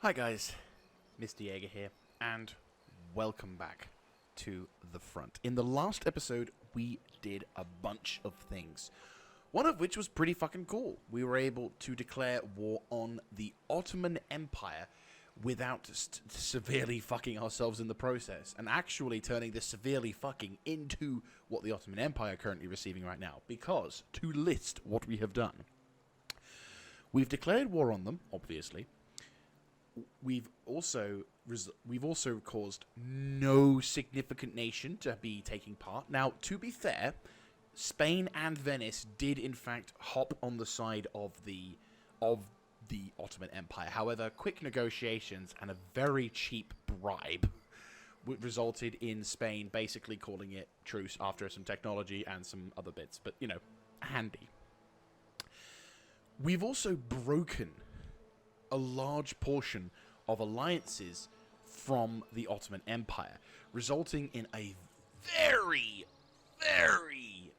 Hi guys, Mr. Jaeger here, and welcome back to the front. In the last episode, we did a bunch of things, one of which was pretty fucking cool. We were able to declare war on the Ottoman Empire without severely fucking ourselves in the process, and actually turning this severely fucking into what the Ottoman Empire are currently receiving right now. Because, to list what we have done, we've declared war on them, obviously. We've also caused no significant nation to be taking part. Now, to be fair, Spain and Venice did in fact hop on the side of the Ottoman Empire. However, quick negotiations and a very cheap bribe resulted in Spain basically calling it truce after some technology and some other bits. But, you know, handy. We've also broken a large portion of alliances from the Ottoman Empire, resulting in a very, very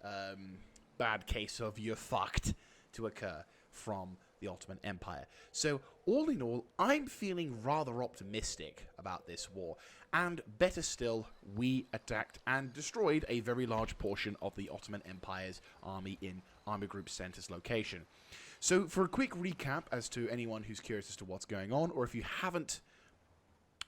bad case of you're fucked to occur from the Ottoman Empire. So, all in all, I'm feeling rather optimistic about this war, and better still, we attacked and destroyed a very large portion of the Ottoman Empire's army in Army Group Center's location. So, for a quick recap as to anyone who's curious as to what's going on, or if you haven't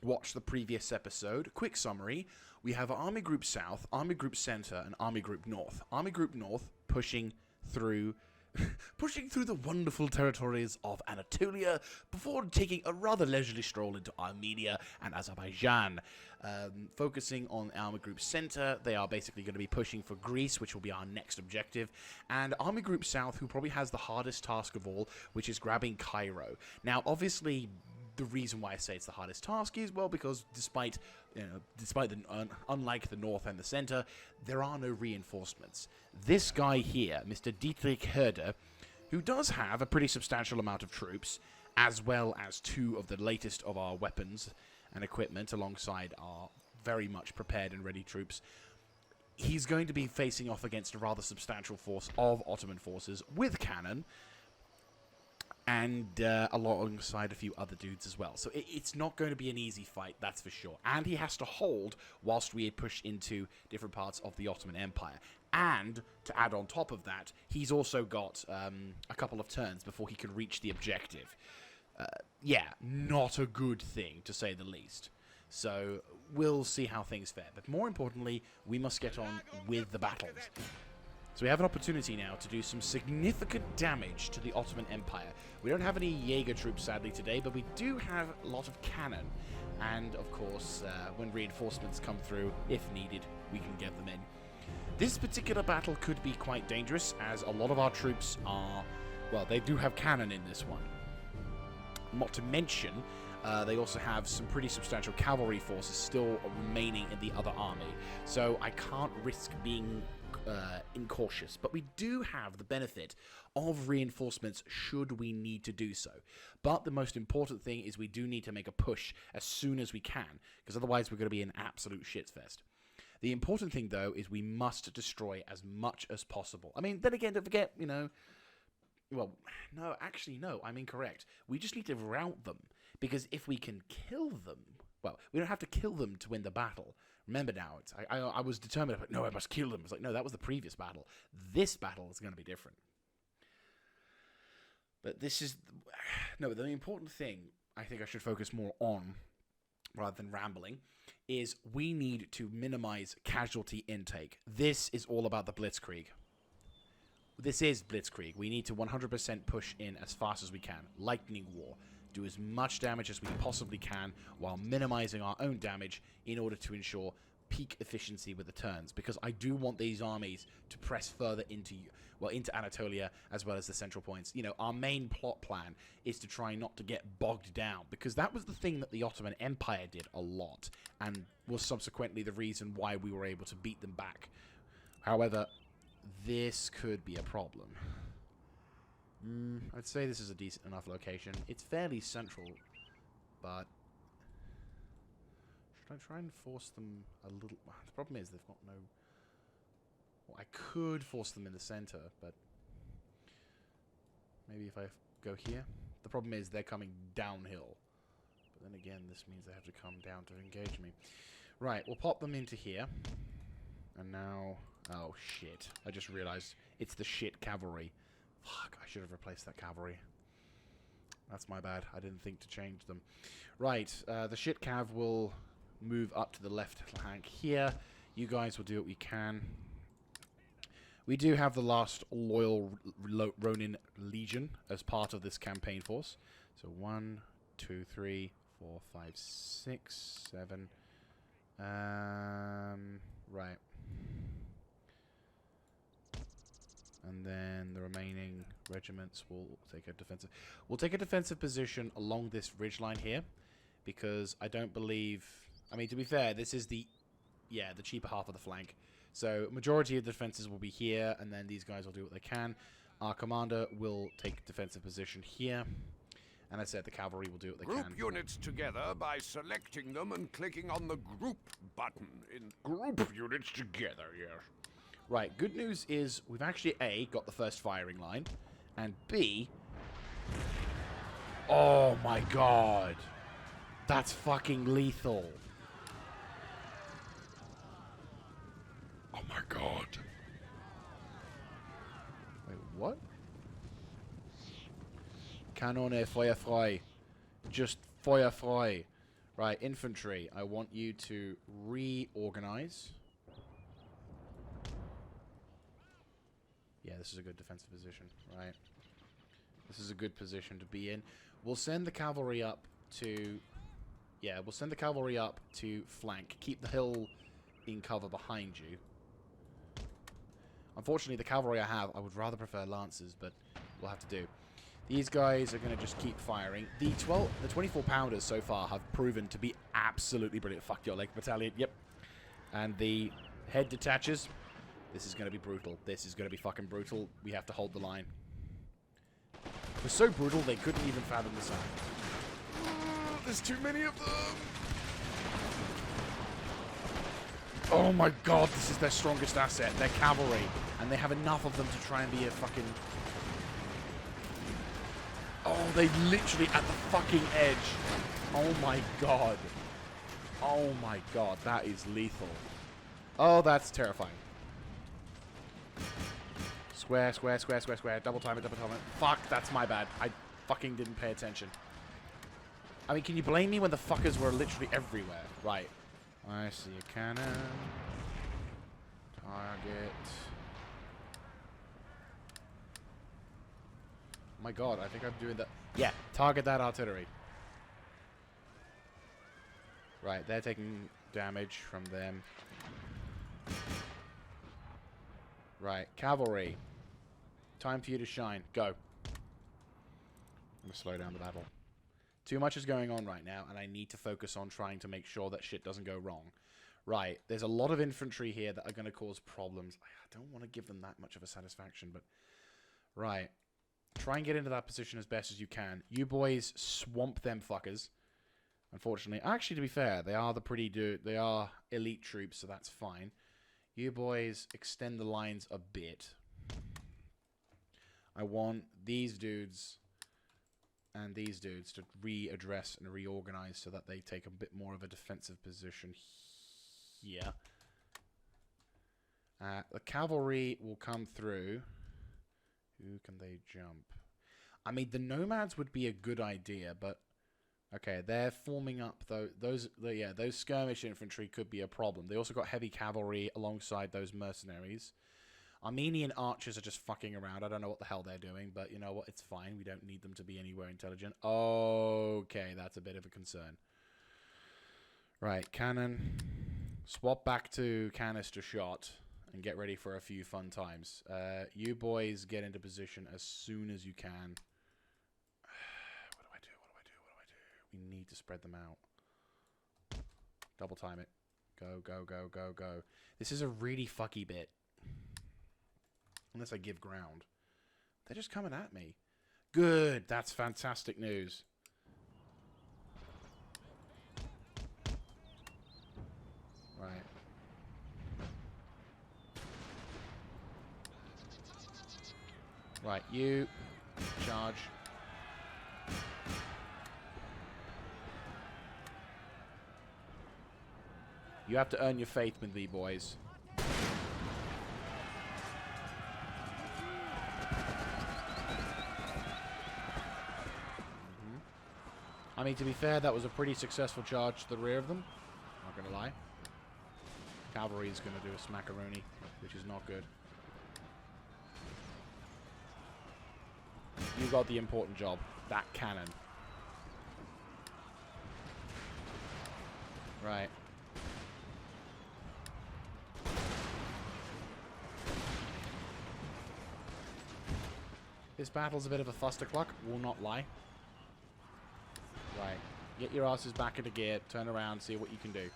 watched the previous episode, quick summary: we have Army Group South, Army Group Center, and Army Group North. Army Group North pushing through the wonderful territories of Anatolia before taking a rather leisurely stroll into Armenia and Azerbaijan. Focusing on Army Group Center, they are basically going to be pushing for Greece, which will be our next objective, and Army Group South, who probably has the hardest task of all, which is grabbing Cairo. Now, obviously, the reason why I say it's the hardest task is, well, because despite unlike the north and the center, there are no reinforcements. This guy here, Mr. Dietrich Herder, who does have a pretty substantial amount of troops, as well as two of the latest of our weapons and equipment, alongside our very much prepared and ready troops, he's going to be facing off against a rather substantial force of Ottoman forces with cannon, and alongside a few other dudes as well. So it's not going to be an easy fight, that's for sure. And he has to hold whilst we push into different parts of the Ottoman Empire. And, to add on top of that, he's also got a couple of turns before he can reach the objective. Yeah, not a good thing, to say the least. So, we'll see how things fare. But more importantly, we must get on with the battles. So we have an opportunity now to do some significant damage to the Ottoman Empire. We don't have any Jaeger troops, sadly, today, but we do have a lot of cannon. And, of course, when reinforcements come through, if needed, we can get them in. This particular battle could be quite dangerous, as a lot of our troops are, well, they do have cannon in this one. Not to mention, they also have some pretty substantial cavalry forces still remaining in the other army. So I can't risk being incautious, but we do have the benefit of reinforcements should we need to do so. But the most important thing is we do need to make a push as soon as we can, because otherwise we're going to be an absolute shitfest. The important thing, though, is we must destroy as much as possible. I mean, then again, don't forget, you know, well, no, actually, no, I'm incorrect. We just need to rout them, because if we can kill them, well, we don't have to kill them to win the battle. Remember now, I was determined, but no, I must kill them. It's like, no, that was the previous battle. This battle is going to be different. But this is, no, the important thing I think I should focus more on, rather than rambling, is we need to minimize casualty intake. This is all about the Blitzkrieg. This is Blitzkrieg. We need to 100% push in as fast as we can. Lightning War. Do as much damage as we possibly can while minimizing our own damage in order to ensure peak efficiency with the turns, because I do want these armies to press further into Anatolia as well as the central points. You know, our main plot plan is to try not to get bogged down, because that was the thing that the Ottoman Empire did a lot and was subsequently the reason why we were able to beat them back. However, this could be a problem. I'd say this is a decent enough location. It's fairly central, but should I try and force them a little? The problem is they've got no. Well, I could force them in the center, but maybe if I go here. The problem is they're coming downhill, then again, this means they have to come down to engage me. Right, we'll pop them into here. And now... Oh, shit. I just realized it's the shit cavalry. Fuck, I should have replaced that cavalry. That's my bad. I didn't think to change them. Right, the shit cav will move up to the left flank here. You guys will do what we can. We do have the last loyal Ronin Legion as part of this campaign force. So 1, 2, 3, 4, 5, 6, 7. Right. And then the remaining regiments will take a defensive... We'll take a defensive position along this ridgeline here. Because I don't believe... I mean, to be fair, this is the... Yeah, the cheaper half of the flank. So, majority of the defenses will be here. And then these guys will do what they can. Our commander will take defensive position here. And as I said, the cavalry will do what they can. Group units together by selecting them and clicking on the group button. In group units together, yes. Right, good news is we've actually, A, got the first firing line, and B... Oh my god! That's fucking lethal! Oh my god! Wait, what? Kanone feuerfrei. Just feuerfrei. Right, infantry, I want you to reorganize. Yeah, this is a good defensive position, right? This is a good position to be in. We'll send the cavalry up to... Yeah, we'll send the cavalry up to flank. Keep the hill in cover behind you. Unfortunately, the cavalry I have, I would rather prefer lancers, but we'll have to do. These guys are going to just keep firing. The 24 pounders so far have proven to be absolutely brilliant. Fuck your leg battalion, yep. And the head detaches... This is going to be brutal. This is going to be fucking brutal. We have to hold the line. It was so brutal they couldn't even fathom the sound. There's too many of them! Oh my god, this is their strongest asset. Their cavalry. And they have enough of them to try and be a fucking... Oh, they literally at the fucking edge. Oh my god. Oh my god, that is lethal. Oh, that's terrifying. Square, square, square, square, square. Double time it, double time it. Fuck, that's my bad. I fucking didn't pay attention. I mean, can you blame me when the fuckers were literally everywhere? Right. I see a cannon. Target. Oh my god, I think I'm doing that. Yeah, target that artillery. Right, they're taking damage from them. Right, cavalry. Time for you to shine. Go. I'm going to slow down the battle. Too much is going on right now, and I need to focus on trying to make sure that shit doesn't go wrong. Right, there's a lot of infantry here that are going to cause problems. I don't want to give them that much of a satisfaction, but... Right. Try and get into that position as best as you can. You boys swamp them fuckers. Unfortunately. Actually, to be fair, they are they are elite troops, so that's fine. You boys extend the lines a bit. I want these dudes and these dudes to readdress and reorganize so that they take a bit more of a defensive position here. The cavalry will come through. Who can they jump? I mean, the nomads would be a good idea, but okay, they're forming up though. Those skirmish infantry could be a problem. They also got heavy cavalry alongside those mercenaries. Armenian archers are just fucking around. I don't know what the hell they're doing, but you know what? It's fine. We don't need them to be anywhere intelligent. Okay, that's a bit of a concern. Right, cannon. Swap back to canister shot and get ready for a few fun times. You boys get into position as soon as you can. What do I do? What do I do? What do I do? We need to spread them out. Double time it. Go, go, go, go, go. This is a really fucky bit. Unless I give ground. They're just coming at me. Good. That's fantastic news. Right. Right, you charge. You have to earn your faith with me, boys. I mean, to be fair, that was a pretty successful charge to the rear of them. Not gonna lie. Cavalry is gonna do a smackaroni, which is not good. You got the important job. That cannon. Right. This battle's a bit of a fustercluck, will not lie. Right. Get your asses back into gear, turn around, see what you can do. You're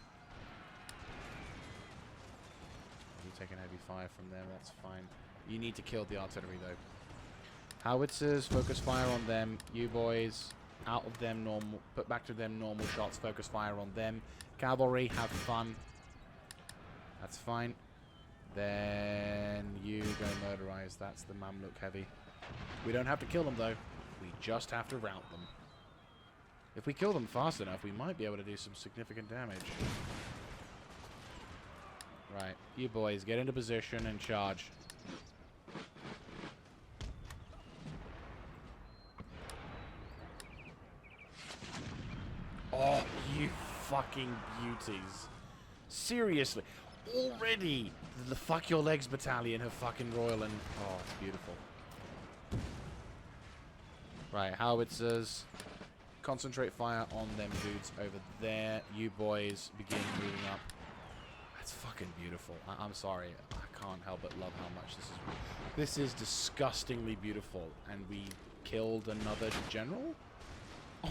taking heavy fire from them, that's fine. You need to kill the artillery, though. Howitzers, focus fire on them. You boys, out of them normal, put back to them normal shots, focus fire on them. Cavalry, have fun. That's fine. Then you go murderize. That's the Mamluk heavy. We don't have to kill them, though. We just have to rout them. If we kill them fast enough, we might be able to do some significant damage. Right. You boys, get into position and charge. Oh, you fucking beauties. Seriously. Already, the Fuck Your Legs Battalion have fucking royal and... Oh, it's beautiful. Right, howitzers. Concentrate fire on them dudes over there. You boys begin moving up. That's fucking beautiful. I'm sorry. I can't help but love how much this is... This is disgustingly beautiful. And we killed another general?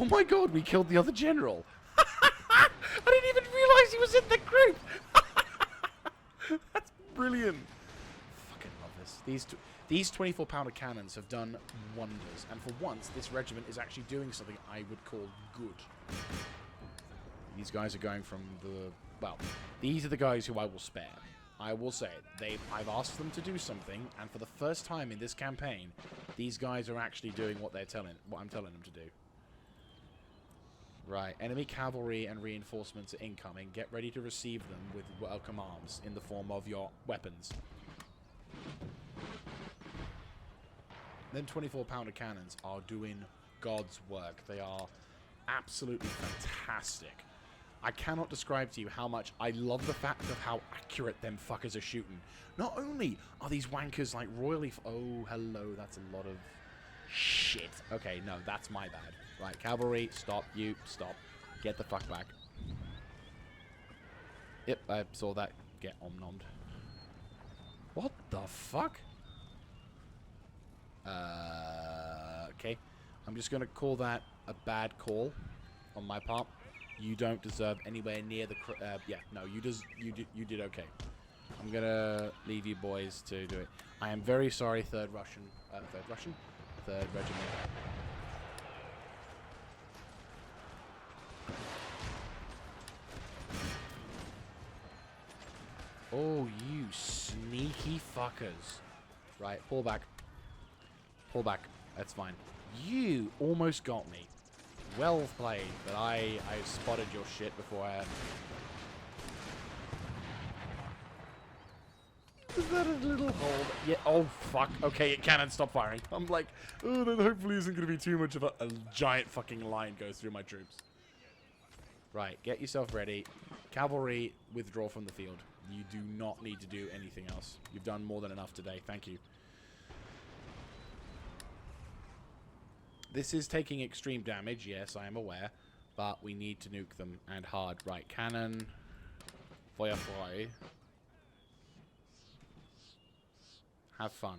Oh my god, we killed the other general. I didn't even realize he was in the group. That's brilliant. Fucking love this. These 24-pounder cannons have done wonders. And for once, this regiment is actually doing something I would call good. These guys are going from the... Well, these are the guys who I will spare. I will say it. I've asked them to do something, and for the first time in this campaign, these guys are actually doing what I'm telling them to do. Right, enemy cavalry and reinforcements are incoming. Get ready to receive them with welcome arms in the form of your weapons. Then 24-pounder cannons are doing God's work. They are absolutely fantastic. I cannot describe to you how much I love the fact of how accurate them fuckers are shooting. Not only are these wankers like royally... Oh, hello, that's a lot of shit. Okay, no, that's my bad. Right, cavalry, stop, you, stop. Get the fuck back. Yep, I saw that get omnommed. What the fuck? Okay. I'm just going to call that a bad call on my part. You don't deserve anywhere near the... yeah, no, you did okay. I'm going to leave you boys to do it. I am very sorry, 3rd Regiment. Oh, you sneaky fuckers. Right, pull back. Pull back. That's fine. You almost got me. Well played, but I spotted your shit before I had... Is that a little hold? Yeah, oh fuck. Okay, it cannon, stop firing. I'm like, oh, there hopefully isn't going to be too much of a giant fucking line goes through my troops. Right, get yourself ready. Cavalry, withdraw from the field. You do not need to do anything else. You've done more than enough today. Thank you. This is taking extreme damage, yes, I am aware. But we need to nuke them, and hard. Right, cannon. Feuerfrei. Have fun.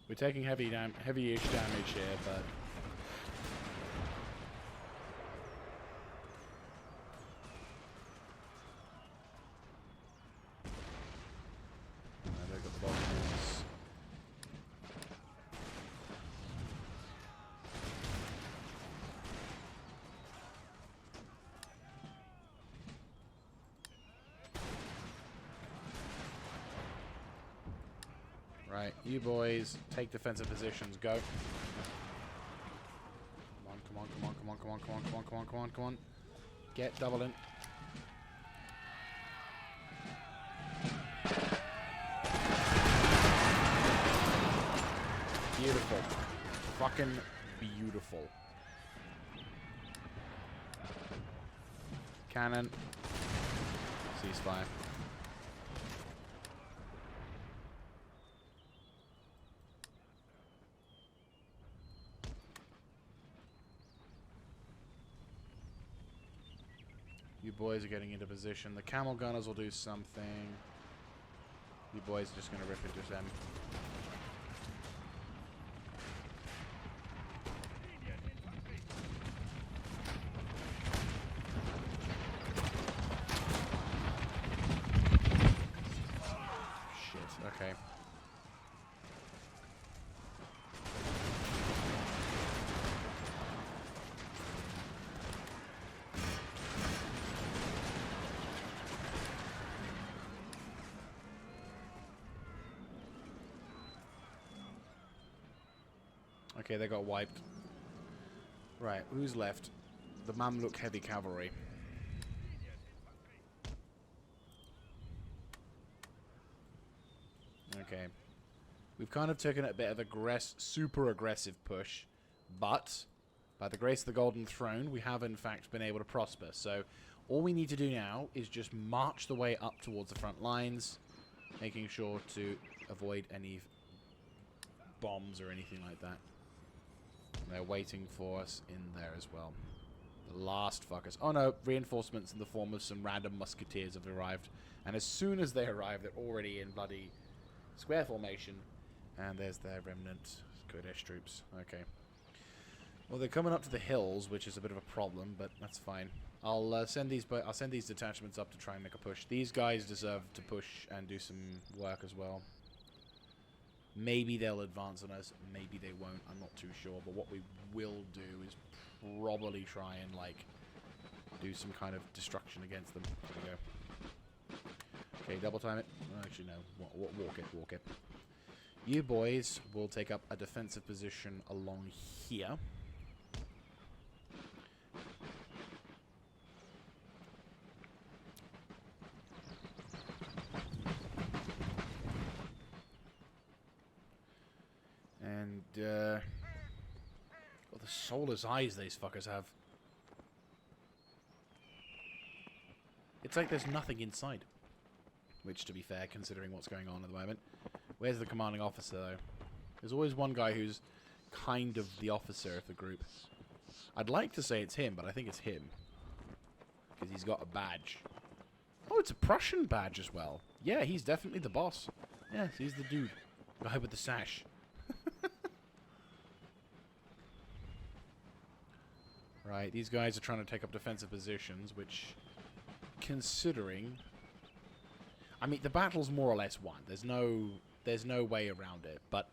We're taking heavy-ish damage here, but... they've got the bombs. Right, you boys, take defensive positions, go. Come on, come on, Come on, come on, come on, come on, come on, come on, come on. Get double in. Beautiful. Fucking beautiful. Cannon. Ceasefire. You boys are getting into position. The camel gunners will do something. You boys are just going to rip into them. Shit, okay. Okay, they got wiped. Right, who's left? The Mamluk heavy cavalry. Okay. We've kind of taken a bit of super aggressive push, but by the grace of the Golden Throne, we have in fact been able to prosper. So all we need to do now is just march the way up towards the front lines, making sure to avoid any bombs or anything like that. They're waiting for us in there as well. The last fuckers. Oh no, reinforcements in the form of some random musketeers have arrived. And as soon as they arrive, they're already in bloody square formation. And there's their remnant. Kurdish troops. Okay. Well, they're coming up to the hills, which is a bit of a problem, but that's fine. I'll send these detachments up to try and make a push. These guys deserve to push and do some work as well. Maybe they'll advance on us, maybe they won't, I'm not too sure. But what we will do is probably try and, like, do some kind of destruction against them. There we go. Okay, double time it. Actually, no. Walk it. You boys will take up a defensive position along here. And, well, the soulless eyes these fuckers have. It's like there's nothing inside. Which, to be fair, considering what's going on at the moment. Where's the commanding officer, though? There's always one guy who's kind of the officer of the group. I'd like to say it's him, but I think it's him. Because he's got a badge. Oh, it's a Prussian badge as well. Yeah, he's definitely the boss. Yes, he's the dude. Guy with the sash. Right, these guys are trying to take up defensive positions, which, considering... I mean, the battle's more or less won. There's no way around it, but...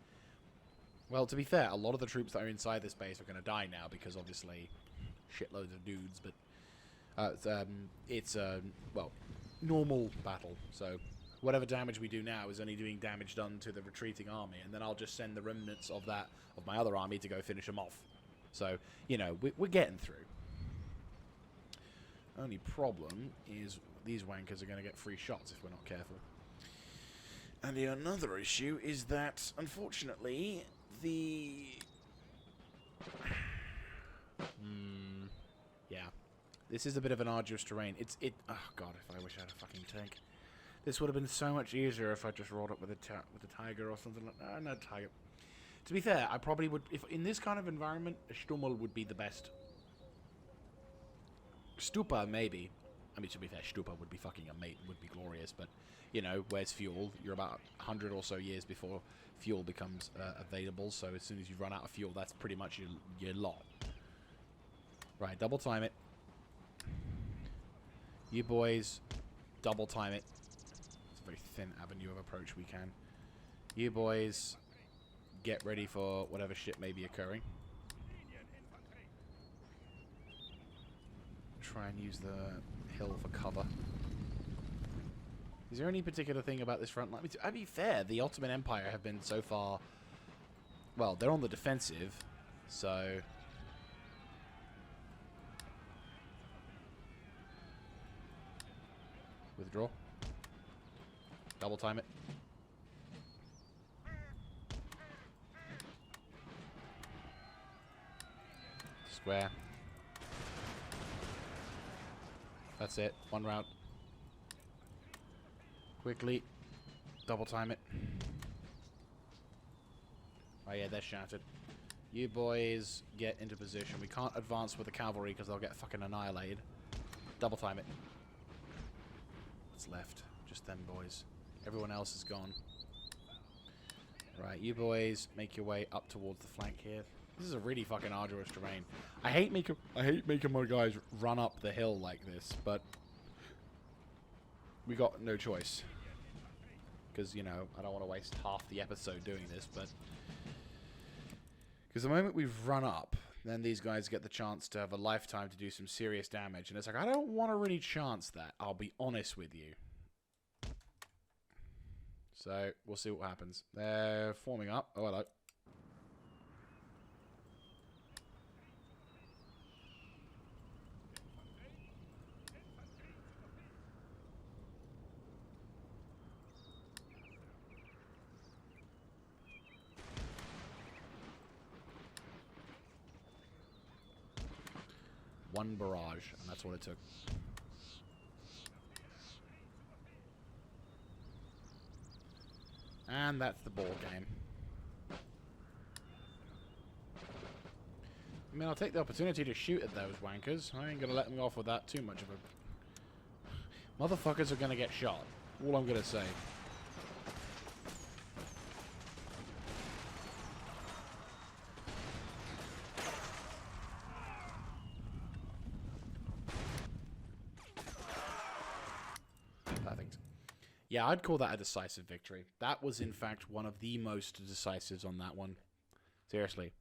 Well, to be fair, a lot of the troops that are inside this base are going to die now, because obviously, shitloads of dudes, but... it's a, well, normal battle, so... Whatever damage we do now is only doing damage done to the retreating army, and then I'll just send the remnants of my other army to go finish them off. So, you know, we're getting through. Only problem is these wankers are going to get free shots if we're not careful. And the another issue is that, unfortunately, the... yeah. This is a bit of an arduous terrain. Oh, God, if I wish I had a fucking tank. This would have been so much easier if I just rolled up with a Tiger or something like that. No, Tiger. To be fair, I probably would... If in this kind of environment, a Stummel would be the best. Stupa, maybe. I mean, to be fair, Stupa would be fucking amazing, would be glorious, but, you know, where's fuel? You're about 100 or so years before fuel becomes available, so as soon as you run out of fuel, that's pretty much your lot. Right, double time it. You boys, double time it. It's a very thin avenue of approach we can. You boys, get ready for whatever shit may be occurring. Try and use the hill for cover. Is there any particular thing about this front line? To be fair, the Ottoman Empire have been so far... Well, they're on the defensive, so... Withdraw. Double time it. Square. That's it. One round. Quickly. Double time it. Oh yeah, they're shattered. You boys get into position. We can't advance with the cavalry because they'll get fucking annihilated. Double time it. What's left? Just them boys. Everyone else is gone. Right, you boys make your way up towards the flank here. This is a really fucking arduous terrain. I hate making my guys run up the hill like this, but we got no choice. Because, you know, I don't want to waste half the episode doing this, but because the moment we've run up, then these guys get the chance to have a lifetime to do some serious damage. And it's like, I don't want to really chance that. I'll be honest with you. So, we'll see what happens. They're forming up. Oh, hello. One barrage, and that's what it took. And that's the ball game. I mean, I'll take the opportunity to shoot at those wankers. I ain't gonna let them off with that too much of a... Motherfuckers are gonna get shot. All I'm gonna say. Perfect. Yeah, I'd call that a decisive victory. That was, in fact, one of the most decisives on that one. Seriously.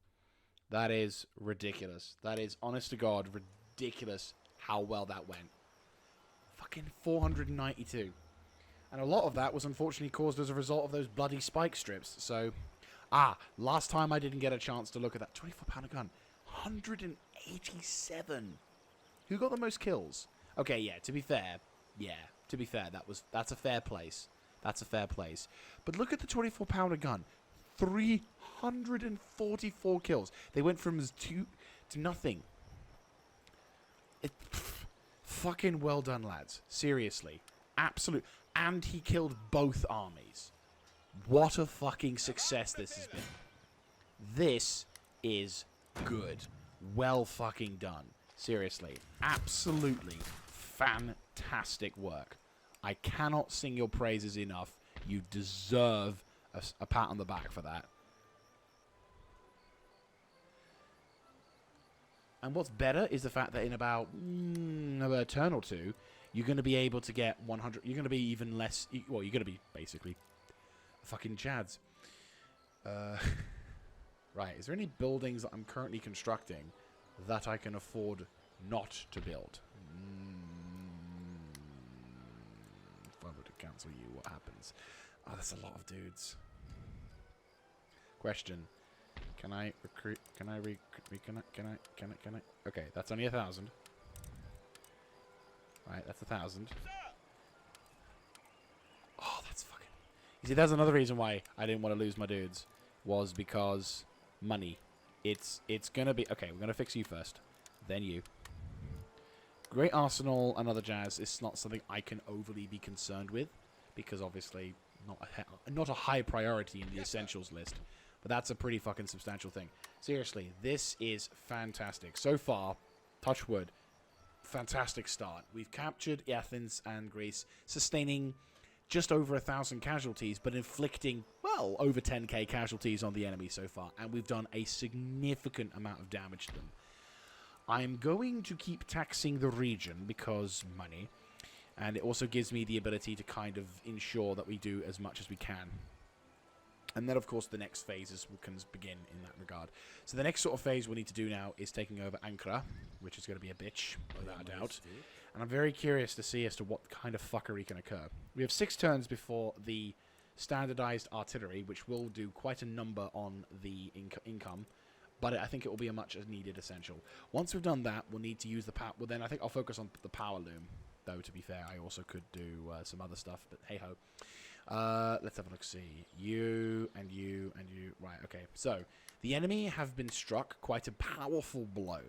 That is ridiculous. That is, honest to God, ridiculous how well that went. Fucking 492. And a lot of that was unfortunately caused as a result of those bloody spike strips. So, last time I didn't get a chance to look at that. 24-pounder gun. 187. Who got the most kills? Okay, yeah, to be fair. Yeah, to be fair, that's a fair place. That's a fair place. But look at the 24-pounder gun. 344 kills. They went from 2 to nothing. Fucking well done, lads. Seriously. Absolute. And he killed both armies. What a fucking success this has been. This is good. Well fucking done. Seriously. Absolutely fantastic work. I cannot sing your praises enough. You deserve a pat on the back for that. And what's better is the fact that in about a turn or two, you're going to be able to get 100. You're going to be even less. Well, you're going to be basically fucking chads. Right. Is there any buildings that I'm currently constructing that I can afford not to build? If I were to cancel you, what happens? Oh, that's a lot of dudes. Question. Can I recruit? Can I Okay, that's only 1,000. Right, that's 1,000. Oh, that's fucking... You see, that's another reason why I didn't want to lose my dudes. Was because money. It's gonna be... Okay, we're gonna fix you first. Then you. Great Arsenal and other jazz is not something I can overly be concerned with. Because obviously, not a high priority in the essentials list. But that's a pretty fucking substantial thing. Seriously, this is fantastic. So far, touch wood, fantastic start. We've captured Athens and Greece, sustaining just over 1,000 casualties, but inflicting, well, over 10k casualties on the enemy so far. And we've done a significant amount of damage to them. I'm going to keep taxing the region because money. And it also gives me the ability to kind of ensure that we do as much as we can. And then, of course, the next phases can begin in that regard. So the next sort of phase we need to do now is taking over Ankara, which is going to be a bitch, without a doubt. And I'm very curious to see as to what kind of fuckery can occur. We have 6 turns before the standardized artillery, which will do quite a number on the income. But I think it will be a much needed essential. Once we've done that, we'll need to use the power. Well, then I think I'll focus on the power loom. Though, to be fair, I also could do some other stuff, but hey-ho. Let's have a look, see. You, and you, and you. Right, okay. So, the enemy have been struck quite a powerful blow,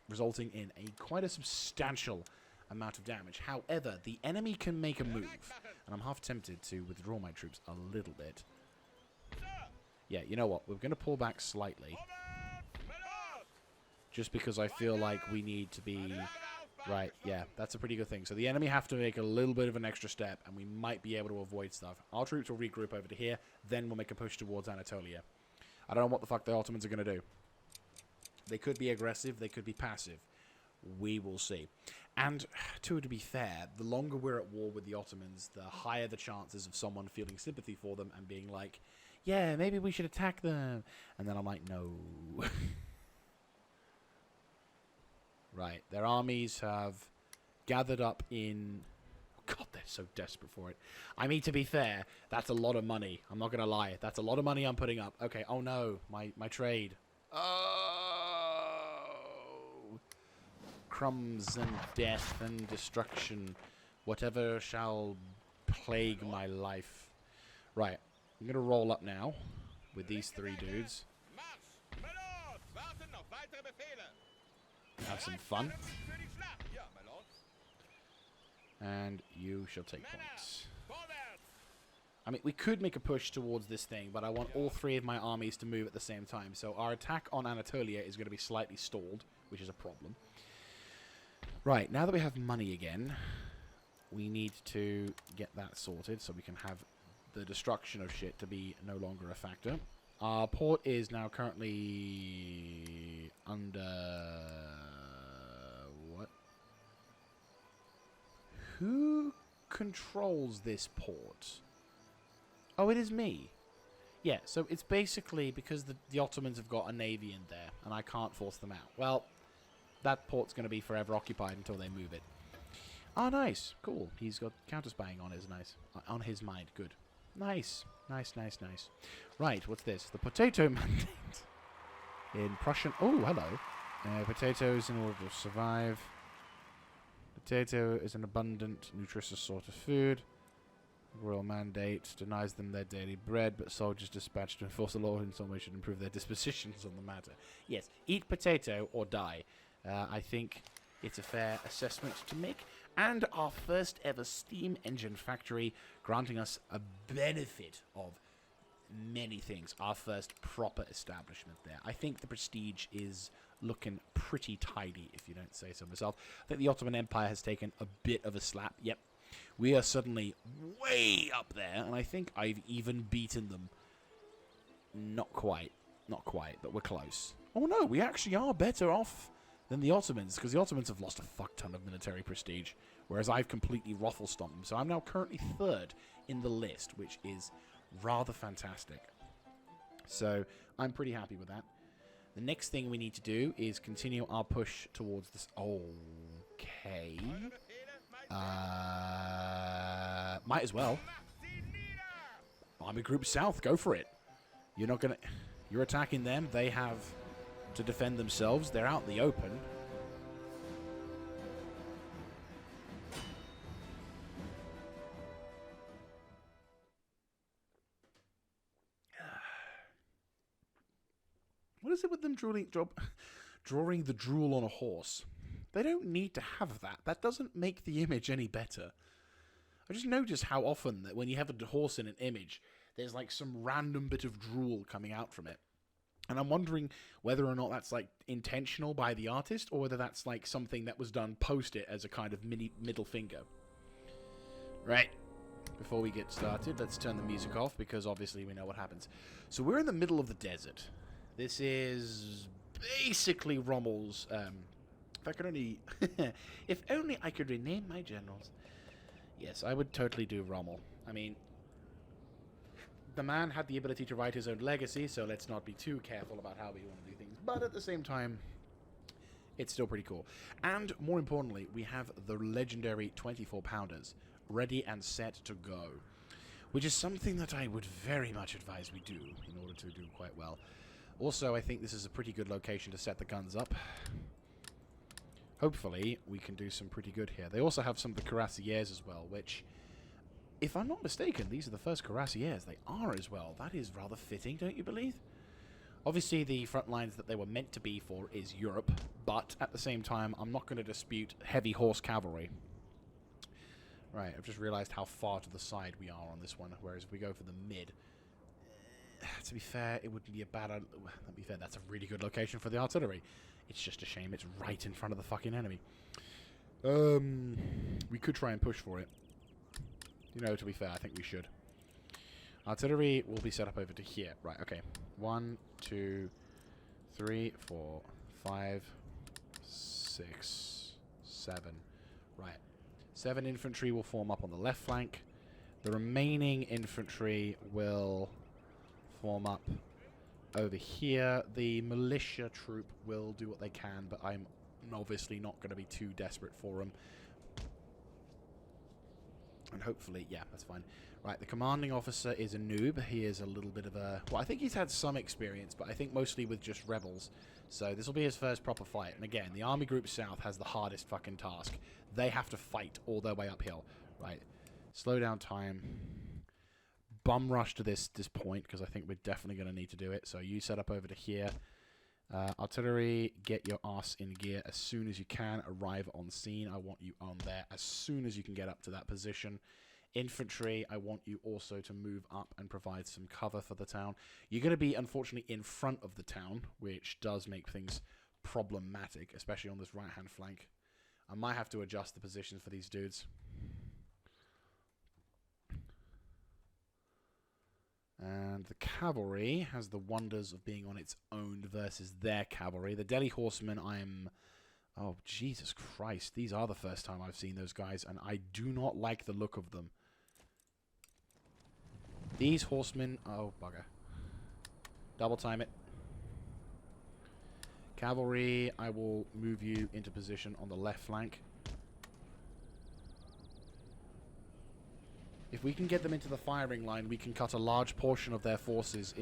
resulting in quite a substantial amount of damage. However, the enemy can make a move, and I'm half tempted to withdraw my troops a little bit. Yeah, you know what? We're going to pull back slightly. Just because I feel like we need to be... Right, yeah, that's a pretty good thing. So the enemy have to make a little bit of an extra step, and we might be able to avoid stuff. Our troops will regroup over to here, then we'll make a push towards Anatolia. I don't know what the fuck the Ottomans are going to do. They could be aggressive, they could be passive. We will see. And, to be fair, the longer we're at war with the Ottomans, the higher the chances of someone feeling sympathy for them and being like, yeah, maybe we should attack them. And then I'm like, no. Right, their armies have gathered up in... God, they're so desperate for it. I mean, to be fair, that's a lot of money. I'm not going to lie. That's a lot of money I'm putting up. Okay, oh no, my trade. Oh! Crumbs and death and destruction. Whatever shall plague my life. Right, I'm going to roll up now with these three dudes. Have some fun. And you shall take points. I mean, we could make a push towards this thing, but I want all three of my armies to move at the same time. So our attack on Anatolia is going to be slightly stalled, which is a problem. Right, now that we have money again, we need to get that sorted so we can have the destruction of shit to be no longer a factor. Our port is now currently under... What? Who controls this port? Oh, it is me. Yeah, so it's basically because the Ottomans have got a navy in there, and I can't force them out. Well, that port's going to be forever occupied until they move it. Oh, nice. Cool. He's got counter-spying on on his mind. Good. Nice. Nice, nice, nice. Right, what's this? The potato mandate. In Prussian... Oh, hello. Potatoes in order to survive. Potato is an abundant, nutritious sort of food. Royal mandate denies them their daily bread, but soldiers dispatched to enforce the law in some way should improve their dispositions on the matter. Yes, eat potato or die. I think it's a fair assessment to make. And our first ever steam engine factory, granting us a benefit of many things. Our first proper establishment there. I think the prestige is looking pretty tidy, if you don't say so myself. I think the Ottoman Empire has taken a bit of a slap. Yep. We are suddenly way up there, and I think I've even beaten them. Not quite. Not quite, but we're close. Oh no, we actually are better off than the Ottomans, because the Ottomans have lost a fuck ton of military prestige, whereas I've completely ruffle-stomped them. So I'm now currently third in the list, which is rather fantastic. So I'm pretty happy with that. The next thing we need to do is continue our push towards this... Okay. Might as well. Army Group South, go for it. You're not gonna... You're attacking them. They have to defend themselves. They're out in the open. What is it with them drawing the drool on a horse? They don't need to have that. That doesn't make the image any better. I just notice how often that when you have a horse in an image, there's like some random bit of drool coming out from it. And I'm wondering whether or not that's like intentional by the artist, or whether that's like something that was done post it as a kind of mini middle finger. Right. Before we get started, let's turn the music off, because obviously we know what happens. So we're in the middle of the desert. This is basically Rommel's... if I could only... if only I could rename my generals. Yes, I would totally do Rommel. I mean, the man had the ability to write his own legacy, so let's not be too careful about how we want to do things. But at the same time, it's still pretty cool. And more importantly, we have the legendary 24-pounders ready and set to go, which is something that I would very much advise we do in order to do quite well. Also, I think this is a pretty good location to set the guns up. hopefully we can do some pretty good here. They also have some of the cuirassiers as well, which, if I'm not mistaken, these are the first cuirassiers. They are as well. That is rather fitting, don't you believe? Obviously, the front lines that they were meant to be for is Europe, but at the same time, I'm not going to dispute heavy horse cavalry. Right, I've just realized how far to the side we are on this one, whereas if we go for the mid, to be fair, it wouldn't be a bad... Let me be fair, that's a really good location for the artillery. It's just a shame it's right in front of the fucking enemy. We could try and push for it. You know, to be fair, I think we should. Artillery will be set up over to here. Right, okay. 1, 2, 3, 4, 5, 6, 7. Right. 7 infantry will form up on the left flank. The remaining infantry will form up over here. The militia troop will do what they can, but I'm obviously not going to be too desperate for them. And hopefully, yeah, that's fine. Right, the commanding officer is a noob. He is a little bit of a... Well, I think he's had some experience, but I think mostly with just rebels. So this will be his first proper fight. And again, the Army Group South has the hardest fucking task. They have to fight all their way uphill. Right, slow down time. Bum rush to this point, because I think we're definitely going to need to do it. So you set up over to here. Artillery, get your ass in gear as soon as you can. Arrive on scene. I want you on there as soon as you can get up to that position. Infantry, I want you also to move up and provide some cover for the town. You're going to be, unfortunately, in front of the town, which does make things problematic, especially on this right-hand flank. I might have to adjust the positions for these dudes. And the cavalry has the wonders of being on its own versus their cavalry. The Delhi horsemen, oh, Jesus Christ. These are the first time I've seen those guys, and I do not like the look of them. These horsemen... Oh, bugger. Double time it. Cavalry, I will move you into position on the left flank. If we can get them into the firing line, we can cut a large portion of their forces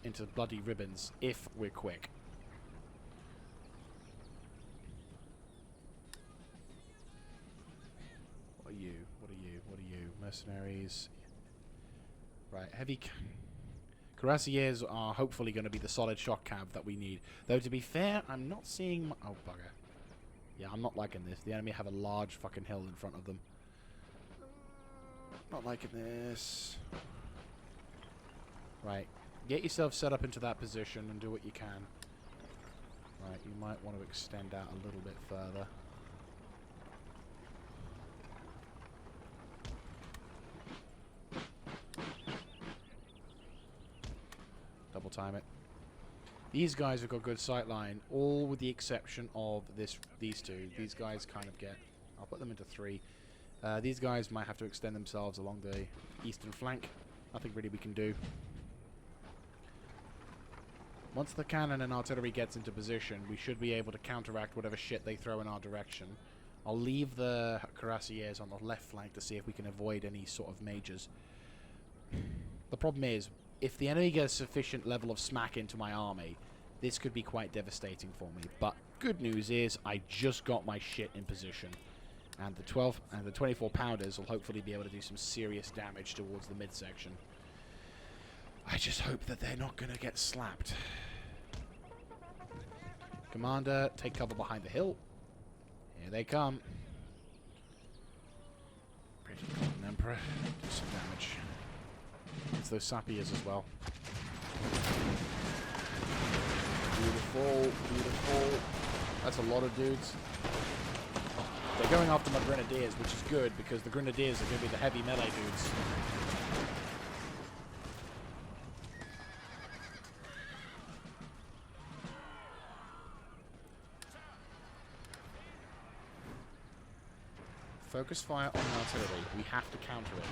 into bloody ribbons, if we're quick. What are you? What are you? What are you? Mercenaries. Right, heavy... Cuirassiers are hopefully going to be the solid shock cav that we need. Though, to be fair, I'm not seeing... Oh, bugger. Yeah, I'm not liking this. The enemy have a large fucking hill in front of them. Not liking this. Right. Get yourself set up into that position and do what you can. Right, you might want to extend out a little bit further. Double time it. These guys have got good sight line, all with the exception of these two. These guys kind of get... I'll put them into 3. These guys might have to extend themselves along the eastern flank. Nothing really we can do. Once the cannon and artillery gets into position, we should be able to counteract whatever shit they throw in our direction. I'll leave the cuirassiers on the left flank to see if we can avoid any sort of majors. The problem is, if the enemy gets a sufficient level of smack into my army, this could be quite devastating for me. But good news is, I just got my shit in position. And the 12 and the 24 pounders will hopefully be able to do some serious damage towards the midsection. I just hope that they're not going to get slapped. Commander, take cover behind the hill. Here they come. British Emperor, do some damage. It's those sappiers as well. Beautiful, beautiful. That's a lot of dudes. They're going after my grenadiers, which is good, because the grenadiers are going to be the heavy melee dudes. Focus fire on artillery. We have to counter it.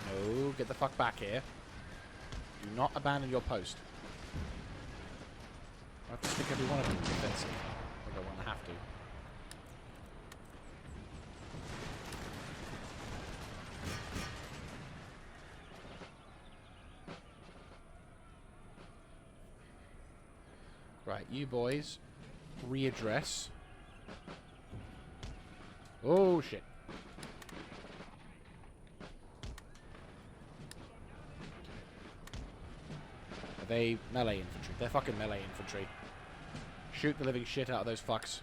No, get the fuck back here. Do not abandon your post. I have to stick every one of them defensive. I think I want to have to. Right, you boys. Readdress. Oh, shit. Are they melee infantry? They're fucking melee infantry. Shoot the living shit out of those fucks.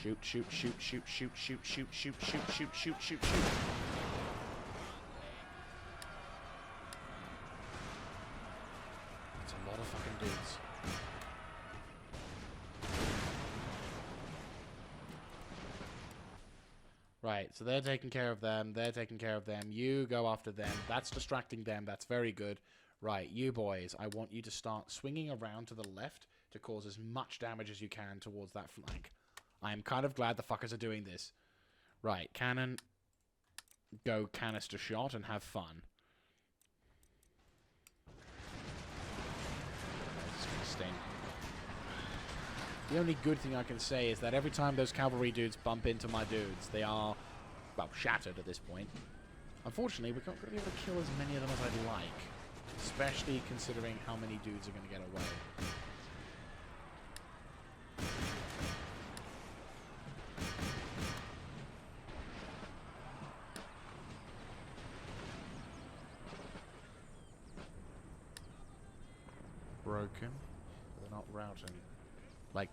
Shoot, shoot, shoot, shoot, shoot, shoot, shoot, shoot, shoot, shoot, shoot, shoot, shoot. That's a lot of fucking dudes. Right, so they're taking care of them, they're taking care of them, you go after them, that's distracting them, that's very good. Right, you boys, I want you to start swinging around to the left to cause as much damage as you can towards that flank. I am kind of glad the fuckers are doing this. Right, cannon, go canister shot and have fun. The only good thing I can say is that every time those cavalry dudes bump into my dudes, they are, well, shattered at this point. Unfortunately, we're not going to be able to kill as many of them as I'd like, especially considering how many dudes are going to get away. Broken. They're not routing. Like,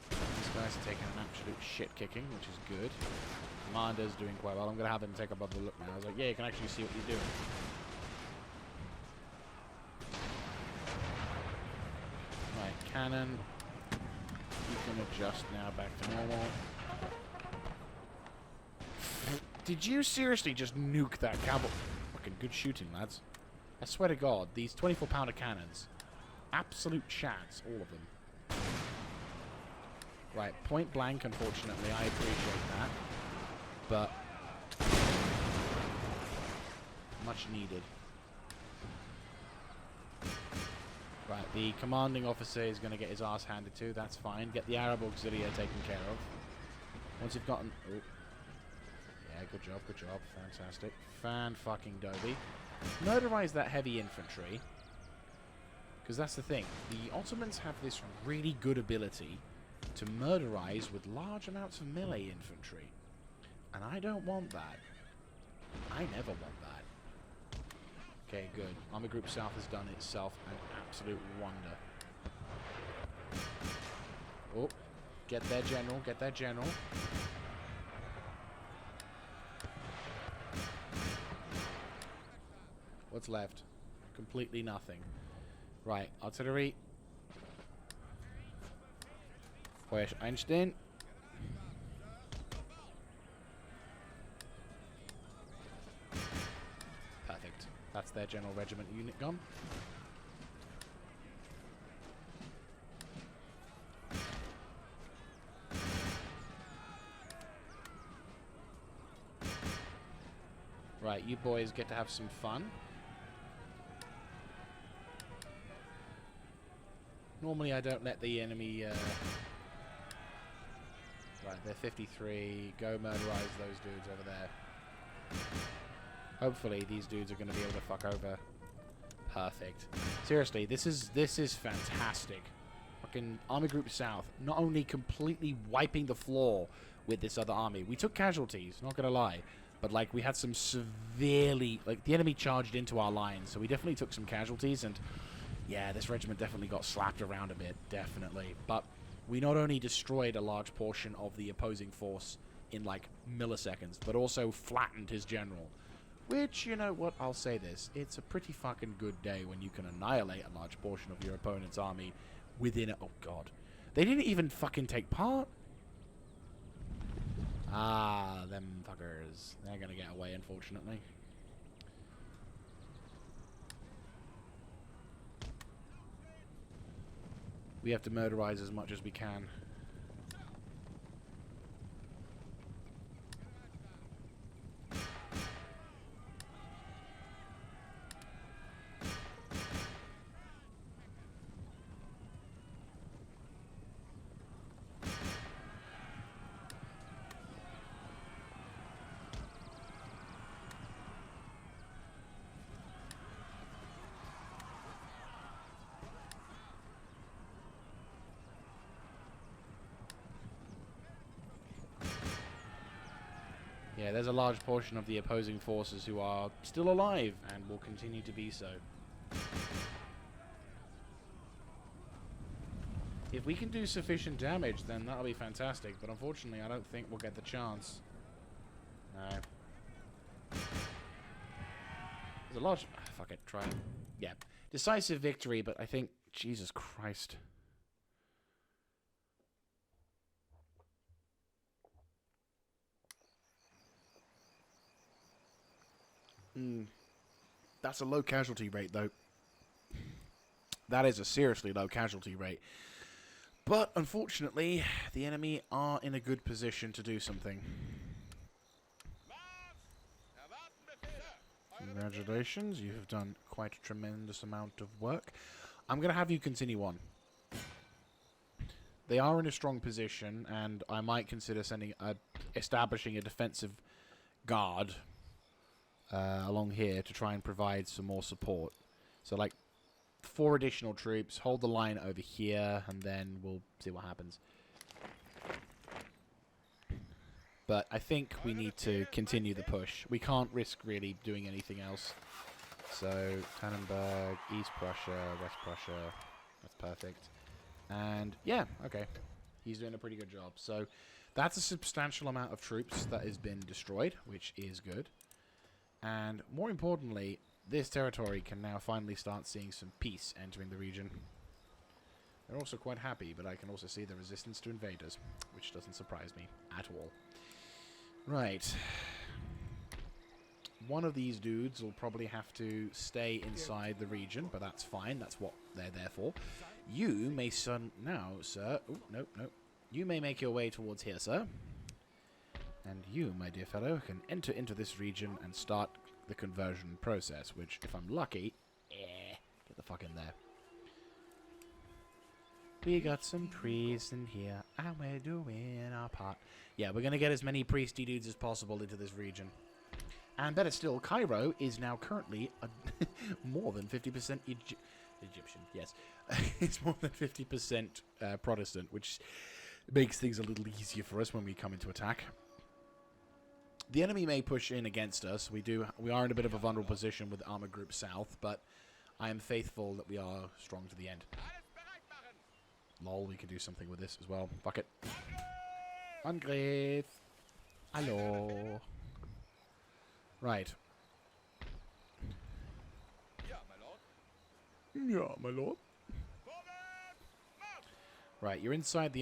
these guys are taking an absolute shit kicking, which is good. Commander's doing quite well. I'm going to have him take a look now. I was like, yeah, you can actually see what you're doing. Right, cannon. You can adjust now back to normal. Did you seriously just nuke that cavalry? Fucking good shooting, lads. I swear to God, these 24-pounder cannons, absolute chads, all of them. Right, point blank, unfortunately, I appreciate that, but much needed. Right, the commanding officer is going to get his ass handed to, that's fine. Get the Arab auxiliary taken care of. Once you've gotten... Oh. Yeah, good job, fantastic. Fan-fucking-doby. Murderize that heavy infantry, because that's the thing. The Ottomans have this really good ability to murderize with large amounts of melee infantry, and I don't want that. I never want that. Okay, good. Army Group South has done itself an absolute wonder. Oh, get their general, get their general. What's left? Completely nothing. Right, artillery. Where's Einstein? Perfect. That's their general regiment unit gone. Right, you boys get to have some fun. Normally I don't let the enemy, right, they're 53, go murderize those dudes over there. Hopefully these dudes are going to be able to fuck over. Perfect. Seriously, this is fantastic. Fucking Army Group South, not only completely wiping the floor with this other army. We took casualties, not going to lie. But, like, we had some severely... Like, the enemy charged into our lines, so we definitely took some casualties, and... Yeah, this regiment definitely got slapped around a bit, definitely. But we not only destroyed a large portion of the opposing force in, like, milliseconds, but also flattened his general. Which, you know what, I'll say this. It's a pretty fucking good day when you can annihilate a large portion of your opponent's army within a... Oh, God. They didn't even fucking take part? Ah, them fuckers. They're gonna get away, unfortunately. We have to murderize as much as we can. Yeah, there's a large portion of the opposing forces who are still alive and will continue to be so. If we can do sufficient damage, then that'll be fantastic. But unfortunately, I don't think we'll get the chance. No. There's a large... fuck it, try it. Yeah. Decisive victory, but I think... Jesus Christ. That's a low casualty rate, though. That is a seriously low casualty rate. But, unfortunately, the enemy are in a good position to do something. Congratulations, you have done quite a tremendous amount of work. I'm going to have you continue on. They are in a strong position, and I might consider establishing a defensive guard along here to try and provide some more support. So, like, 4 additional troops, hold the line over here, and then we'll see what happens. But I think we need to continue the push. We can't risk really doing anything else. So, Tannenberg, East Prussia, West Prussia. That's perfect. And, yeah, okay. He's doing a pretty good job. So, that's a substantial amount of troops that has been destroyed, which is good. And, more importantly, this territory can now finally start seeing some peace entering the region. They're also quite happy, but I can also see the resistance to invaders, which doesn't surprise me at all. Right. One of these dudes will probably have to stay inside the region, but that's fine. That's what they're there for. You may now, sir... Oh, no, no. You may make your way towards here, sir. And you, my dear fellow, can enter into this region and start the conversion process, which, if I'm lucky... get the fuck in there. We got some priests in here, and we're doing our part. Yeah, we're going to get as many priesty dudes as possible into this region. And better still, Cairo is now currently more than 50% Egyptian. Yes, it's more than 50% Protestant, which makes things a little easier for us when we come into attack. The enemy may push in against us. We are in a bit of a vulnerable position with Armored Group South, but I am faithful that we are strong to the end. Lol, we can do something with this as well. Fuck it. Angriff. Hello. Right. Yeah, my lord. Right, you're inside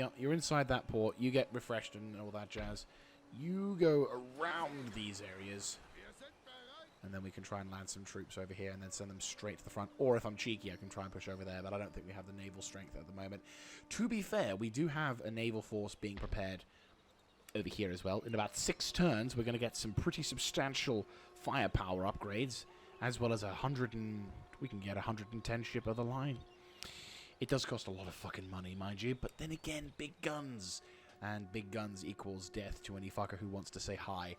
that port. You get refreshed and all that jazz. You go around these areas. And then we can try and land some troops over here and then send them straight to the front. Or if I'm cheeky, I can try and push over there, but I don't think we have the naval strength at the moment. To be fair, we do have a naval force being prepared over here as well. In about 6 turns, we're going to get some pretty substantial firepower upgrades, as well as we can get 110 ship of the line. It does cost a lot of fucking money, mind you, but then again, big guns. And big guns equals death to any fucker who wants to say hi.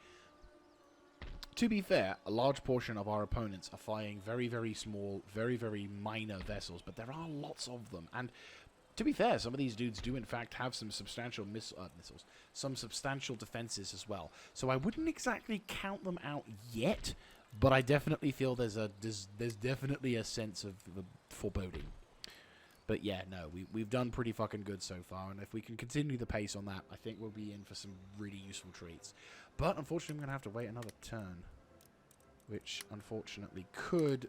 To be fair, a large portion of our opponents are flying very, very small, very, very minor vessels, but there are lots of them. And to be fair, some of these dudes do in fact have some substantial missiles, some substantial defenses as well. So I wouldn't exactly count them out yet, but I definitely feel there's definitely a sense of foreboding. But yeah, no, we've done pretty fucking good so far, and if we can continue the pace on that, I think we'll be in for some really useful treats. But unfortunately, I'm going to have to wait another turn, which unfortunately could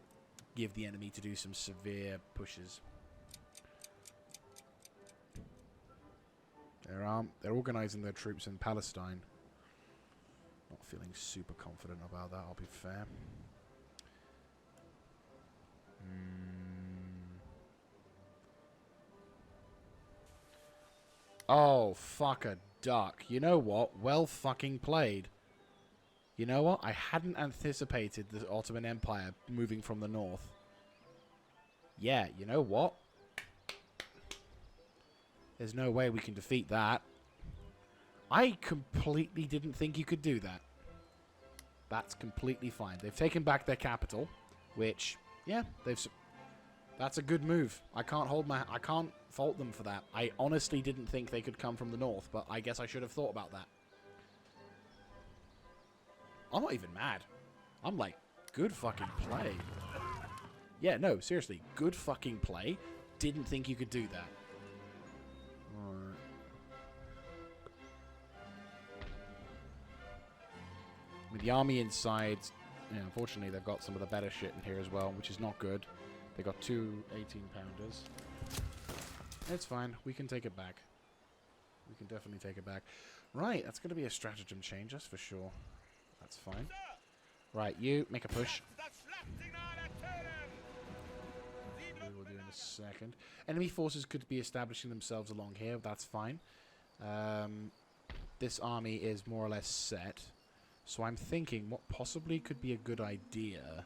give the enemy to do some severe pushes. They're organizing their troops in Palestine. Not feeling super confident about that, I'll be fair. Oh, fuck a duck. You know what? Well fucking played. You know what? I hadn't anticipated the Ottoman Empire moving from the north. Yeah, you know what? There's no way we can defeat that. I completely didn't think you could do that. That's completely fine. They've taken back their capital, which, yeah, that's a good move. I can't fault them for that. I honestly didn't think they could come from the north, but I guess I should have thought about that. I'm not even mad. I'm like, good fucking play. Yeah, no, seriously, good fucking play. Didn't think you could do that. Alright. With the army inside, yeah, unfortunately they've got some of the better shit in here as well, which is not good. They got 2 18-pounders. It's fine. We can take it back. We can definitely take it back. Right, that's going to be a stratagem change, that's for sure. That's fine. Right, you, make a push. We will do in a second. Enemy forces could be establishing themselves along here. That's fine. This army is more or less set. So I'm thinking what possibly could be a good idea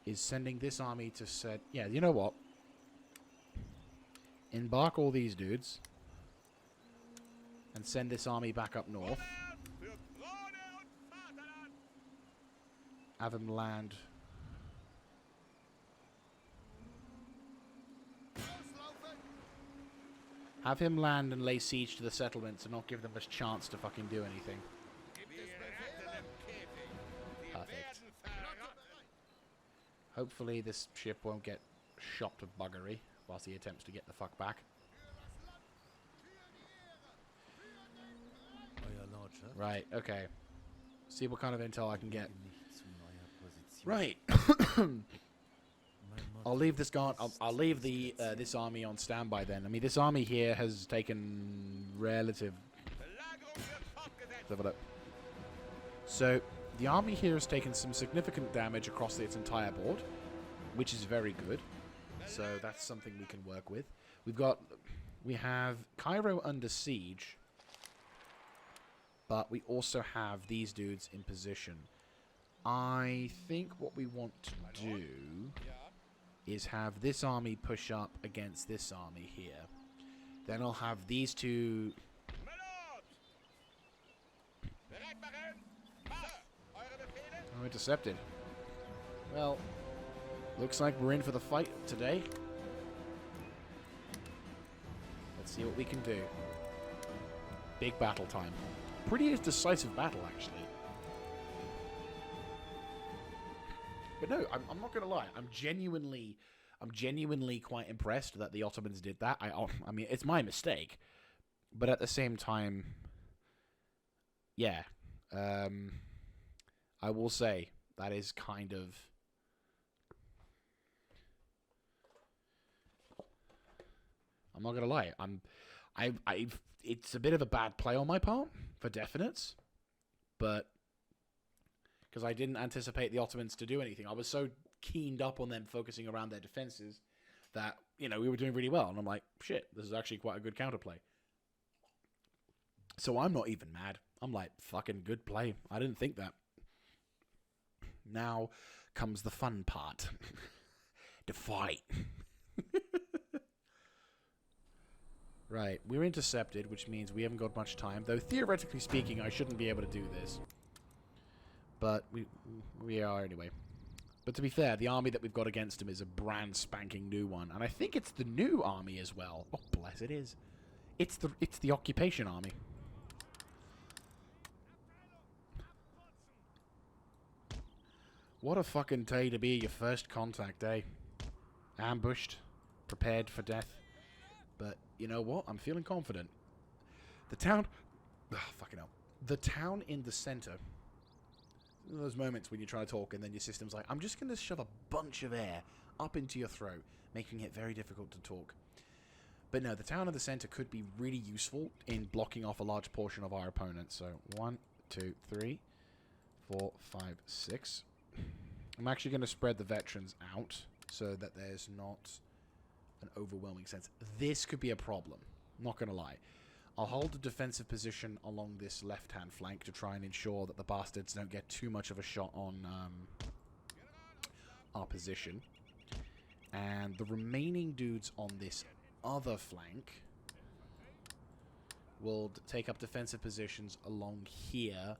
is sending this army to set... Yeah, you know what? Embark all these dudes. And send this army back up north. Have them land... Have him land and lay siege to the settlements and not give them a chance to fucking do anything. Perfect. Hopefully this ship won't get shot to buggery whilst he attempts to get the fuck back. Right, okay. See what kind of intel I can get. Right. I'll leave this guard. I'll leave the this army on standby then. I mean, this army here has taken relative. Let's have a look. So the army here has taken some significant damage across its entire board, which is very good. So that's something we can work with. We have Cairo under siege, but we also have these dudes in position. I think what we want to do is have this army push up against this army here. Then I'll have these two... Oh, intercepted. Well, looks like we're in for the fight today. Let's see what we can do. Big battle time. Pretty decisive battle, actually. But no, I'm not going to lie. I'm genuinely quite impressed that the Ottomans did that. I mean, it's my mistake. But at the same time, yeah. I will say that is kind of... I'm not going to lie. It's a bit of a bad play on my part, for definites. But... because I didn't anticipate the Ottomans to do anything. I was so keened up on them focusing around their defenses that, you know, we were doing really well. And I'm like, shit, this is actually quite a good counterplay. So I'm not even mad. I'm like, fucking good play. I didn't think that. Now comes the fun part. The fight. Right, we're intercepted, which means we haven't got much time. Though, theoretically speaking, I shouldn't be able to do this. But we are anyway. But to be fair, the army that we've got against him is a brand spanking new one, and I think it's the new army as well. Oh, bless it is. It's the occupation army. What a fucking day to be your first contact, eh? Ambushed, prepared for death. But you know what? I'm feeling confident. The town... Ugh, fucking hell. The town in the center... those moments when you try to talk and then your system's like, I'm just going to shove a bunch of air up into your throat, making it very difficult to talk. But no, the town of the center could be really useful in blocking off a large portion of our opponents. So 1, 2, 3, 4, 5, 6. I'm actually going to spread the veterans out so that there's not an overwhelming sense. This could be a problem. Not going to lie. I'll hold a defensive position along this left-hand flank to try and ensure that the bastards don't get too much of a shot on our position. And the remaining dudes on this other flank will take up defensive positions along here,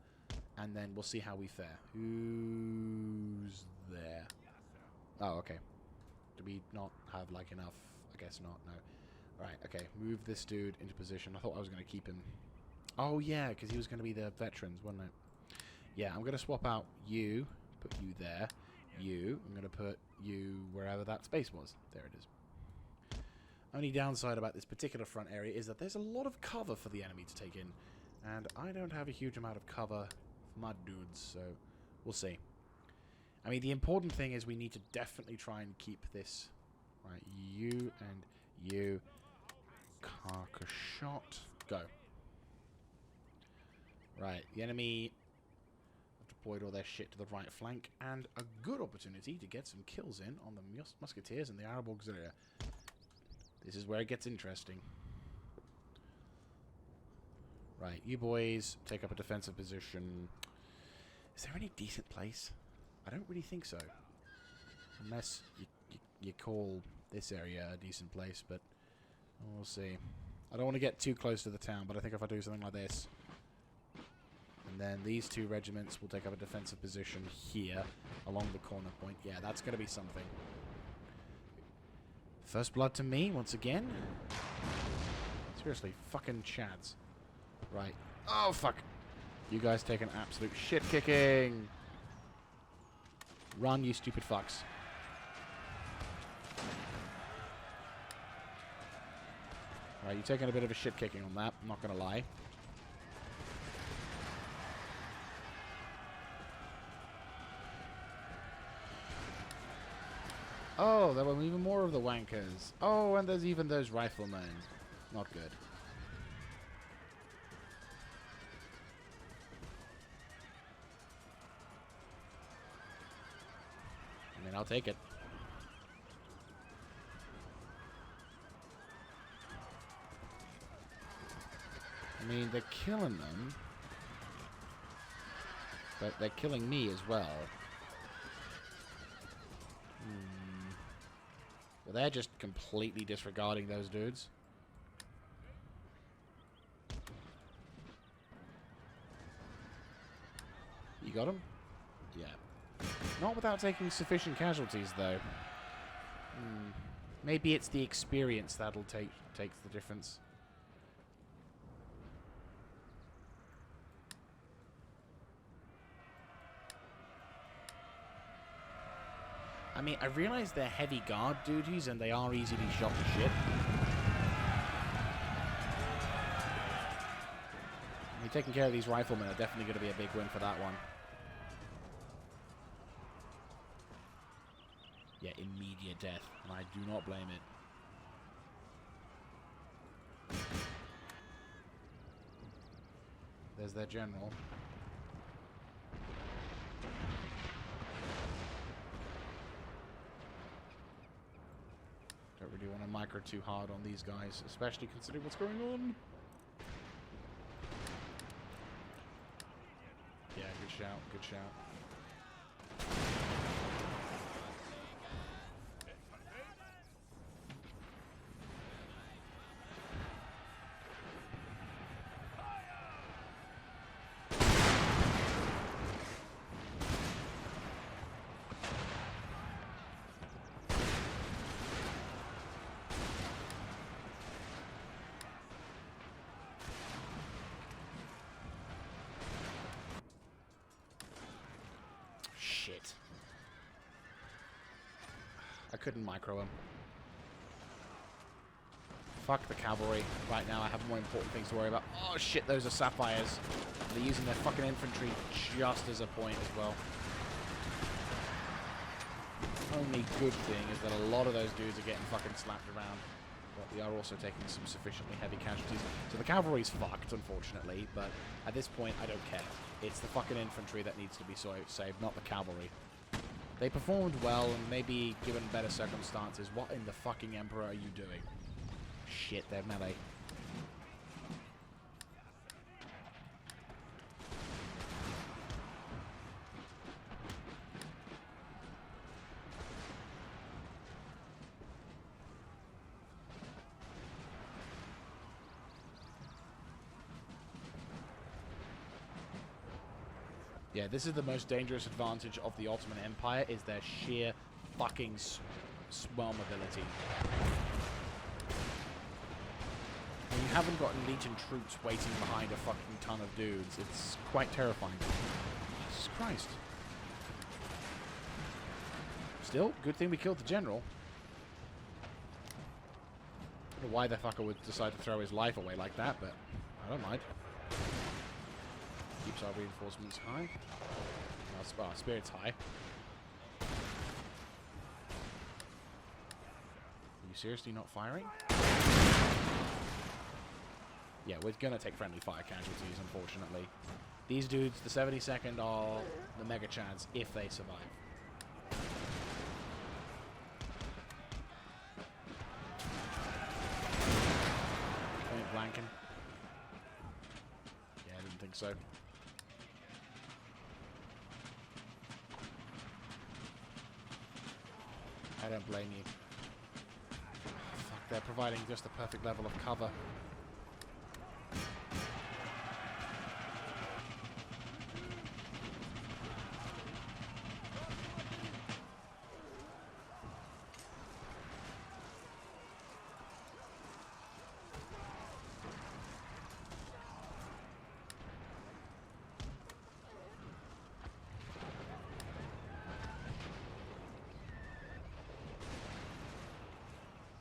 and then we'll see how we fare. Who's there? Oh, okay. Do we not have, like, enough? I guess not, no. Right, okay, move this dude into position. I thought I was going to keep him. Oh, yeah, because he was going to be the veterans, wasn't it? Yeah, I'm going to swap out you, put you there, you. I'm going to put you wherever that space was. There it is. Only downside about this particular front area is that there's a lot of cover for the enemy to take in. And I don't have a huge amount of cover for my dudes, so we'll see. I mean, the important thing is we need to definitely try and keep this. Right, you and you. Carcass shot. Go. Right, the enemy have deployed all their shit to the right flank, and a good opportunity to get some kills in on the musketeers and the Arab auxiliary. This is where it gets interesting. Right, you boys take up a defensive position. Is there any decent place? I don't really think so. Unless you call this area a decent place, but we'll see. I don't want to get too close to the town, but I think if I do something like this, and then these two regiments will take up a defensive position here along the corner point. Yeah, that's going to be something. First blood to me, once again. Seriously, fucking chads. Right. Oh, fuck. You guys take an absolute shit-kicking. Run, you stupid fucks. Right, you're taking a bit of a shit-kicking on that, I'm not going to lie. Oh, there were even more of the wankers. Oh, and there's even those riflemen. Not good. I mean, I'll take it. I mean, they're killing them. But they're killing me as well. Well, they're just completely disregarding those dudes. You got him? Yeah. Not without taking sufficient casualties, though. Maybe it's the experience that'll takes the difference. I mean, I realize they're heavy guard duties and they are easily shot to shit. I mean, taking care of these riflemen are definitely going to be a big win for that one. Yeah, immediate death, and I do not blame it. There's their general. Don't really want to micro too hard on these guys, especially considering what's going on. Yeah, good shout, good shout. Shit. I couldn't micro him. Fuck the cavalry. Right now I have more important things to worry about. Oh shit, those are sapphires. They're using their fucking infantry just as a point as well. Only good thing is that a lot of those dudes are getting fucking slapped around. But we are also taking some sufficiently heavy casualties. So the cavalry's fucked, unfortunately, but at this point I don't care. It's the fucking infantry that needs to be saved, not the cavalry. They performed well, and maybe given better circumstances, what in the fucking Emperor are you doing? Shit, they're melee. Yeah, this is the most dangerous advantage of the Ottoman Empire, is their sheer fucking swell mobility. When you haven't got Legion troops waiting behind a fucking ton of dudes, it's quite terrifying. Jesus Christ. Still, good thing we killed the general. I don't know why the fucker would decide to throw his life away like that, but I don't mind. Keeps our reinforcements high. Our spirit's high. Are you seriously not firing? Yeah, we're gonna take friendly fire casualties, unfortunately. These dudes, the 72nd, are the mega chance if they survive. Point blanking. Yeah, I didn't think so. I don't blame you. Fuck, they're providing just the perfect level of cover.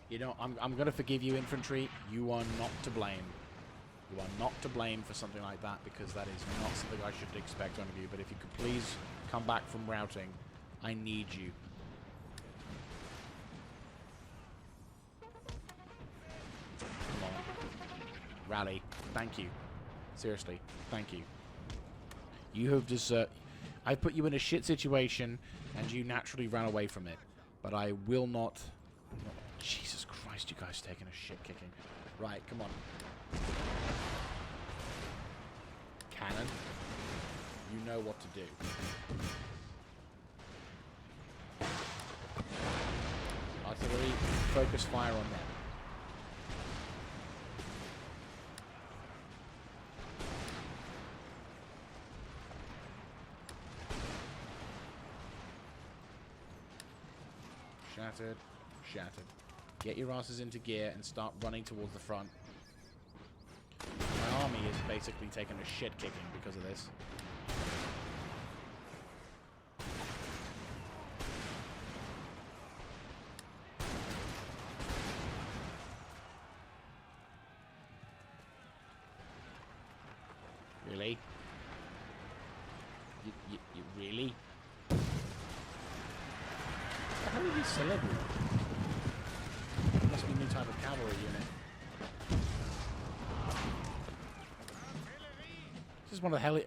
You know, I'm going to forgive you, infantry. You are not to blame. You are not to blame for something like that, because that is not something I should expect out of you. But if you could please come back from routing, I need you. Come on. Rally. Thank you. Seriously. Thank you. You have deserved... I put you in a shit situation, and you naturally ran away from it. But I will not... Jesus Christ, you guys taking a shit kicking. Right, come on. Cannon. You know what to do. Artillery, focus fire on them. Shattered. Shattered. Get your asses into gear and start running towards the front. My army is basically taking a shit kicking because of this. Really? You really? How are these celebrities? Must be a new type of cavalry unit.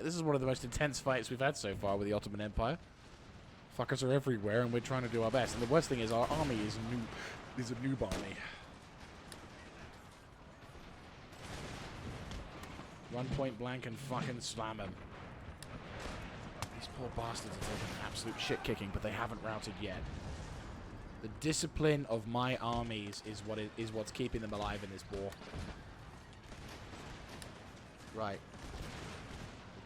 This is one of the most intense fights we've had so far with the Ottoman Empire. Fuckers are everywhere, and we're trying to do our best. And the worst thing is, our army is a noob army. Run point blank and fucking slam them. These poor bastards are taking an absolute shit kicking, but they haven't routed yet. The discipline of my armies is what's keeping them alive in this war. Right.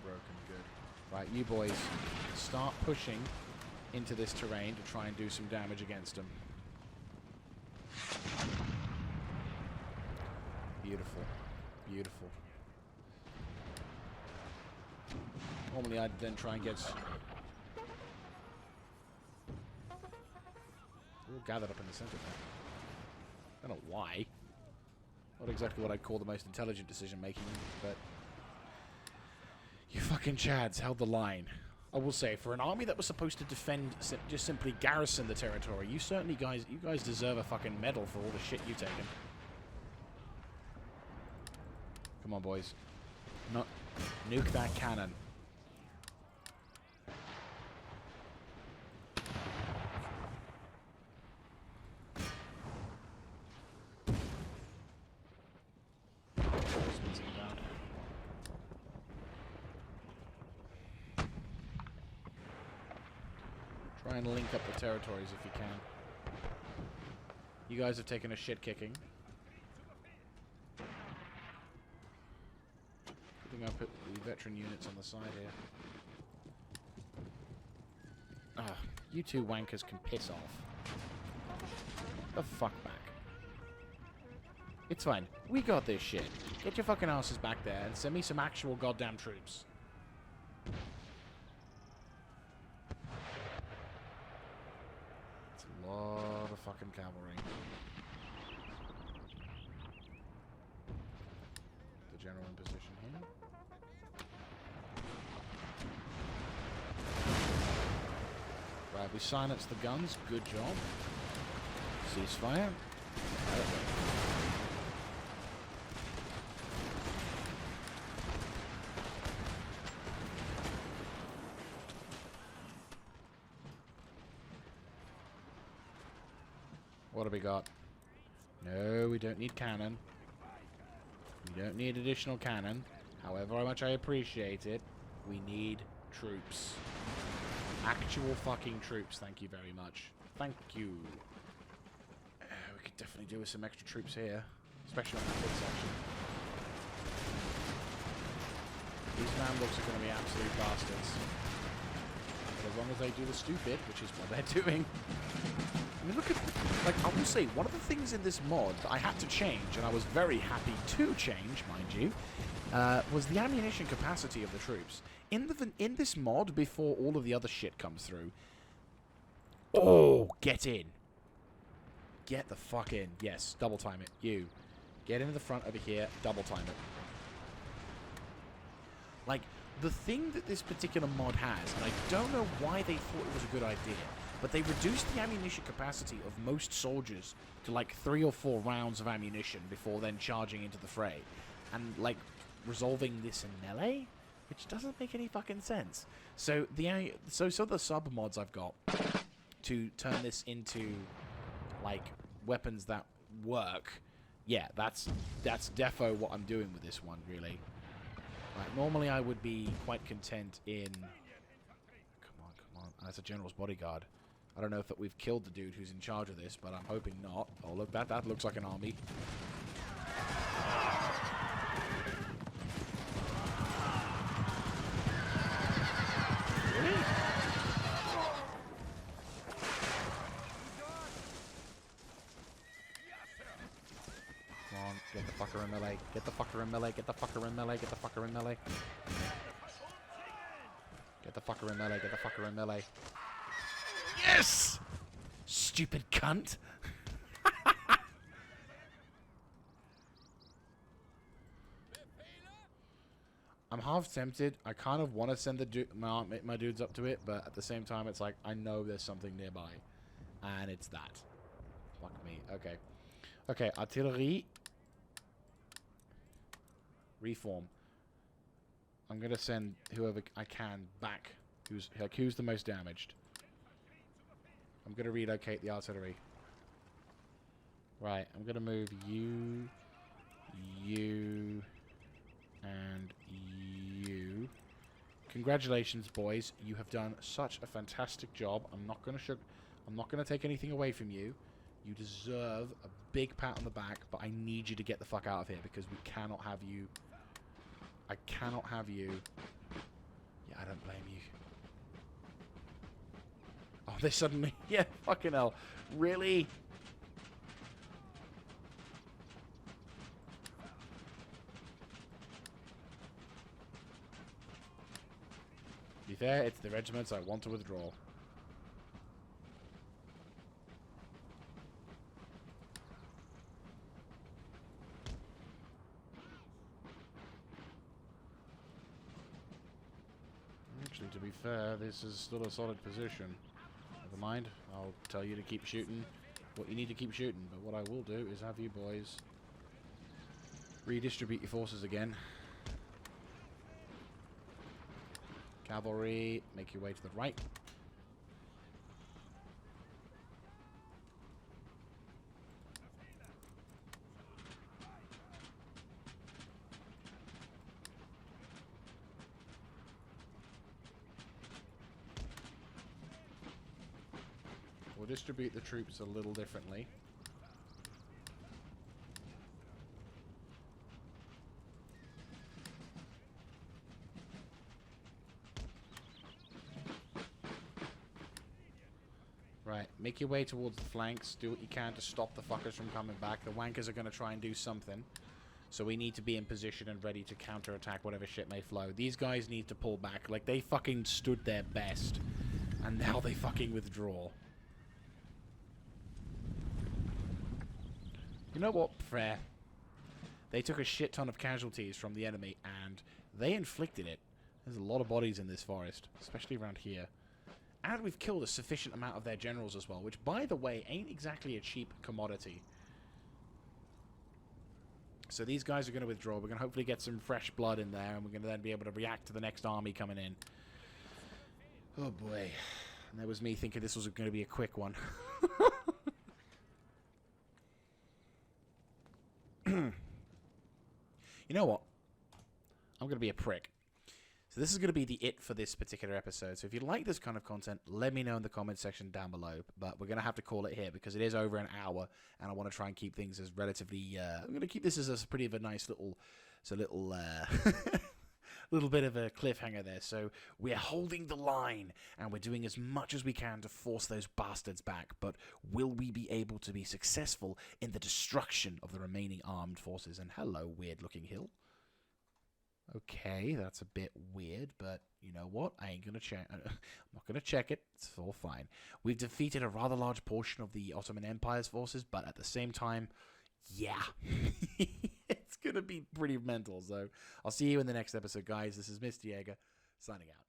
We're broken, good. Right, you boys, start pushing into this terrain to try and do some damage against them. Beautiful. Beautiful. Normally I'd then try and get... We're all gathered up in the center there. I don't know why. Not exactly what I'd call the most intelligent decision making, but... You fucking Chads held the line. I will say, for an army that was supposed to defend, just simply garrison the territory, you guys deserve a fucking medal for all the shit you've taken. Come on, boys. No, nuke that cannon. Try and link up the territories if you can. You guys have taken a shit kicking. I think I'll put the veteran units on the side here. Ah, you two wankers can piss off. The fuck back. It's fine. We got this shit. Get your fucking asses back there and send me some actual goddamn troops. lot of fucking cavalry. The general in position here. Right, we silenced the guns. Good job. Ceasefire. What have we got? No, we don't need cannon. We don't need additional cannon. However much I appreciate it, we need troops. Actual fucking troops, thank you very much. Thank you. We could definitely do with some extra troops here. Especially on that big section. These Mamluks are going to be absolute bastards. But as long as they do the stupid, which is what they're doing. I mean, look at... Like, I will say, one of the things in this mod that I had to change, and I was very happy to change, mind you, was the ammunition capacity of the troops. In this mod, before all of the other shit comes through... Oh, get in. Get the fuck in. Yes, double time it. You. Get into the front over here, double time it. Like, the thing that this particular mod has, and I don't know why they thought it was a good idea, but they reduced the ammunition capacity of most soldiers to like 3 or 4 rounds of ammunition before then charging into the fray. And, like, resolving this in melee? Which doesn't make any fucking sense. So the sub mods I've got to turn this into like weapons that work. Yeah, that's defo what I'm doing with this one, really. Like, normally I would be quite content in... Come on. That's a general's bodyguard. I don't know if that we've killed the dude who's in charge of this, but I'm hoping not. Oh, look, that looks like an army. Get the fucker in melee. Get the fucker in melee. Get the fucker in melee. Get the fucker in melee. Get the fucker in melee. Get the fucker in melee. Yes! Stupid cunt. I'm half tempted. I kind of want to send the my dudes up to it, but at the same time, it's like, I know there's something nearby. And it's that. Fuck me. Okay. Okay, artillery. Reform. I'm gonna send whoever I can back. Who's the most damaged? I'm gonna relocate the artillery. Right, I'm gonna move you, and you. Congratulations, boys! You have done such a fantastic job. I'm not gonna take anything away from you. You deserve a big pat on the back, but I need you to get the fuck out of here because we cannot have you. I cannot have you. Yeah, I don't blame you. Oh, they suddenly... Yeah, fucking hell. Really? To be fair, it's the regiments I want to withdraw. Actually, to be fair, this is still a solid position. Never mind, I'll tell you to keep shooting what you need to keep shooting, but what I will do is have you boys redistribute your forces again. Cavalry, make your way to the right. We'll distribute the troops a little differently. Right, make your way towards the flanks. Do what you can to stop the fuckers from coming back. The wankers are going to try and do something. So we need to be in position and ready to counterattack whatever shit may flow. These guys need to pull back. Like, they fucking stood their best. And now they fucking withdraw. You know what? Fair. They took a shit ton of casualties from the enemy, and they inflicted it. There's a lot of bodies in this forest, especially around here. And we've killed a sufficient amount of their generals as well, which, by the way, ain't exactly a cheap commodity. So these guys are going to withdraw. We're going to hopefully get some fresh blood in there, and we're going to then be able to react to the next army coming in. Oh, boy. And that was me thinking this was going to be a quick one. You know what? I'm going to be a prick. So this is going to be the it for this particular episode. So if you like this kind of content, let me know in the comment section down below. But we're going to have to call it here because it is over an hour, and I want to try and keep things as relatively... I'm going to keep this as a pretty of a nice little... little bit of a cliffhanger there. So we're holding the line, and we're doing as much as we can to force those bastards back. But will we be able to be successful in the destruction of the remaining armed forces? And hello, weird-looking hill. Okay, that's a bit weird, but you know what? I ain't gonna check. I'm not gonna check it. It's all fine. We've defeated a rather large portion of the Ottoman Empire's forces, but at the same time, yeah, it's gonna be pretty mental. So I'll see you in the next episode, guys. This is Mr. Jaeger, signing out.